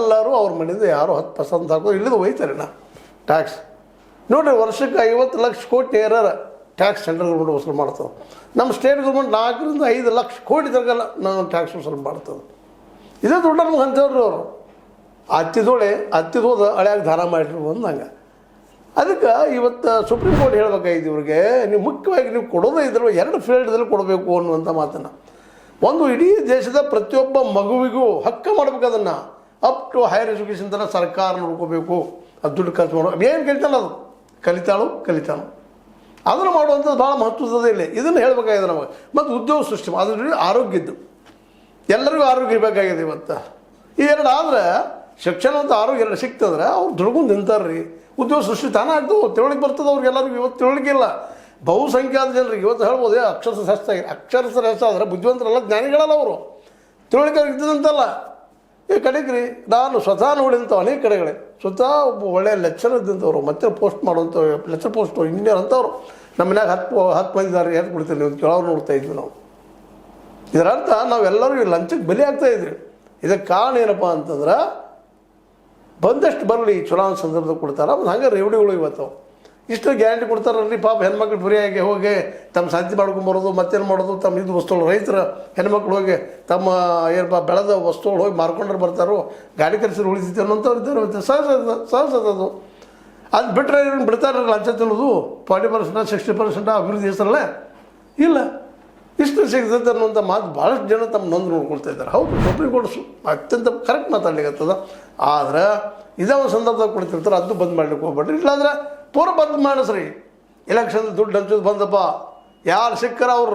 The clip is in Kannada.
ಎಲ್ಲರೂ ಅವ್ರ ಮನೆಯಿಂದ ಯಾರು 10% ಹಾಕೋದು ಇಳಿದು ಒಯ್ತಾರೆ ನಾ ಟ್ಯಾಕ್ಸ್. ನೋಡಿರಿ, ವರ್ಷಕ್ಕೆ 50 ಲಕ್ಷ ಕೋಟಿ ನೇರ ಟ್ಯಾಕ್ಸ್ ಸೆಂಟ್ರಲ್ ಗೌರ್ಮೆಂಟ್ ವಸೂಲು ಮಾಡ್ತದೆ. ನಮ್ಮ ಸ್ಟೇಟ್ ಗೌರ್ಮೆಂಟ್ 4 ರಿಂದ 5 ಲಕ್ಷ ಕೋಟಿ ತನಕ ನಾವು ಟ್ಯಾಕ್ಸ್ ವಸೂಲು ಮಾಡ್ತದೆ. ಇದೇ ದುಡ್ಡು ನಮ್ಗೆ ಅಂತೇವ್ರಿ ಅವರು. ಹತ್ತಿದೋದ ಹಳೆಯಾಗಿ ದಾನ ಮಾಡಿರು ಅಂದಂಗೆ. ಅದಕ್ಕೆ ಇವತ್ತು ಸುಪ್ರೀಂ ಕೋರ್ಟ್ ಹೇಳ್ಬೇಕಾಗಿತ್ತು ಇವ್ರಿಗೆ, ನೀವು ಮುಖ್ಯವಾಗಿ ನೀವು ಕೊಡೋದೇ ಇದ್ರಲ್ಲಿ 2 ಫೀಲ್ಡ್ದಲ್ಲಿ ಕೊಡಬೇಕು ಅನ್ನುವಂಥ ಮಾತನ್ನು. ಒಂದು, ಇಡೀ ದೇಶದ ಪ್ರತಿಯೊಬ್ಬ ಮಗುವಿಗೂ ಹಕ್ಕು ಮಾಡ್ಬೇಕು, ಅದನ್ನು ಅಪ್ ಟು ಹೈಯರ್ ಎಜುಕೇಷನ್ ಥರ ಸರ್ಕಾರ ನೋಡ್ಕೋಬೇಕು. ಅದು ದುಡ್ಡು ಖರ್ಚು ಮಾಡೋ ಏನು ಕೇಳ್ತಾನೆ ಅದು ಕಲಿತಾಳು ಅದನ್ನು ಮಾಡುವಂಥದ್ದು ಭಾಳ ಮಹತ್ವದ ಇಲ್ಲ. ಇದನ್ನು ಹೇಳಬೇಕಾಗಿದೆ ನಮಗೆ. ಮತ್ತು ಉದ್ಯೋಗ ಸೃಷ್ಟಿ ಅದ್ರ ಆರೋಗ್ಯದ್ದು, ಎಲ್ಲರಿಗೂ ಆರೋಗ್ಯ ಬೇಕಾಗಿದೆ ಇವತ್ತು. ಈ 2 ಆದರೆ ಶಿಕ್ಷಣ ಮತ್ತು ಆರೋಗ್ಯ ಎಲ್ಲ ಸಿಗ್ತದ್ರೆ ಅವ್ರು ದುಡ್ಕೊಂಡು ನಿಂತಾರೆ ರೀ. ಉದ್ಯೋಗ ಸೃಷ್ಟಿ ತಾನೇ ಆಗ್ತವೆ, ತಿಳುವಳಿಕೆ ಬರ್ತದೆ ಅವ್ರಿಗೆಲ್ಲರಿಗೂ. ಇವತ್ತು ತಿಳುವಳಿಕೆ ಇಲ್ಲ. ಬಹುಸಂಖ್ಯಾತ ಜನರಿಗೆ ಇವತ್ತು ಹೇಳ್ಬೋದು ಅಕ್ಷರಶಃ ಆದರೆ ಬುದ್ಧಿವಂತರಲ್ಲ, ಜ್ಞಾನಿಗಳಲ್ಲ ಅವರು. ತಿಳುವಳಿಕೆ ಇದ್ದದಂತಲ್ಲ. ಈ ಕಡೆಗೆ ರೀ, ನಾನು ಸ್ವತಃ ನೋಡಿದಂಥವು ಅನೇಕ ಕಡೆಗಳೇ. ಸ್ವತಃ ಒಬ್ಬ ಒಳ್ಳೆಯ ಲೆಕ್ಚರ್ ಇದ್ದಂಥವ್ರು, ಮತ್ತೆ ಪೋಸ್ಟ್ ಮಾಡುವಂಥವ್ರು, ಲೆಕ್ಚರ್ ಪೋಸ್ಟು ಇಂಜಿನಿಯರ್ ಅಂಥವ್ರು ನಮ್ಮ ಮನ್ಯಾಗ 10 ಮಂದಿ ಇದ್ದಾರೆ. ಏನು ಕೊಡ್ತೀವಿ ನೀವು ಕೇಳೋರು ನೋಡ್ತಾ ಇದ್ವಿ ನಾವು. ಇದರರ್ಥ ನಾವೆಲ್ಲರೂ ಈ ಲಂಚಕ್ಕೆ ಬಲಿ ಆಗ್ತಾಯಿದ್ವಿ. ಇದಕ್ಕೆ ಕಾರಣ ಏನಪ್ಪ ಅಂತಂದ್ರೆ, ಬಂದಷ್ಟು ಬರಲಿ ಚುನಾವಣೆ ಸಂದರ್ಭದಲ್ಲಿ ಕೊಡ್ತಾರೆ. ಮತ್ತು ಹಂಗೆ ರೇವಡಿಗಳು ಇವತ್ತು ಇಷ್ಟು ಗ್ಯಾರಂಟಿ ಕೊಡ್ತಾರಲ್ರಿ. ಪಾಪ ಹೆಣ್ಮಕ್ಳು ಫ್ರೀಯಾಗಿ ಹೋಗಿ ತಮ್ಮ ಶಾಂತಿ ಮಾಡ್ಕೊಂಬರೋದು, ಮತ್ತೇನು ಮಾಡೋದು, ತಮ್ಮ ಇದು ವಸ್ತುಗಳು, ರೈತರ ಹೆಣ್ಮಕ್ಳು ಹೋಗಿ ತಮ್ಮ ಏನಪ್ಪ ಬೆಳೆದ ವಸ್ತುಗಳು ಹೋಗಿ ಮಾರ್ಕೊಂಡ್ರೆ ಬರ್ತಾರೋ, ಗಾಡಿ ಕಲಿಸಿ ಉಳಿತೈತೆ ಅನ್ನೋಂಥವ್ರು ಇದ್ದಾರೆ. ಸಹಜದು. ಅದು ಬಿಟ್ಟರೆ ಇವ್ರನ್ನ ಬಿಡ್ತಾರೆ ಲಂಚ ತಿನ್ನೋದು. 40% 60% ಅಭಿವೃದ್ಧಿ ಹೆಸರಲ್ಲೇ ಇಲ್ಲ, ಇಷ್ಟು ಸಿಗ್ತದೆ ಅನ್ನುವಂಥ ಮಾತು ಭಾಳಷ್ಟು ಜನ ತಮ್ಮ ನೊಂದು ನೋಡ್ಕೊಳ್ತಾ ಇದ್ದಾರೆ. ಹೌದು, ಸುಪ್ರೀಂ ಕೋರ್ಟ್ ಅತ್ಯಂತ ಕರೆಕ್ಟ್ ಮಾತಾಡ್ಲಿಕ್ಕತ್ತದ. ಆದರೆ ಇದೇ ಒಂದು ಸಂದರ್ಭದಾಗ ಕೊಡ್ತಿರ್ತಾರೆ, ಅದು ಬಂದ್ ಮಾಡ್ಲಿಕ್ಕೆ ಹೋಗ್ಬೇಡ್ರಿ. ಇಲ್ಲಾಂದ್ರೆ ಪೂರ ಬಂದ್ ಮಾಡಿಸ್ರಿ. ಎಲೆಕ್ಷನ್ ದುಡ್ಡು ಹಂಚೋದು ಬಂದಪ್ಪ, ಯಾರು ಸಿಕ್ಕರ ಅವ್ರು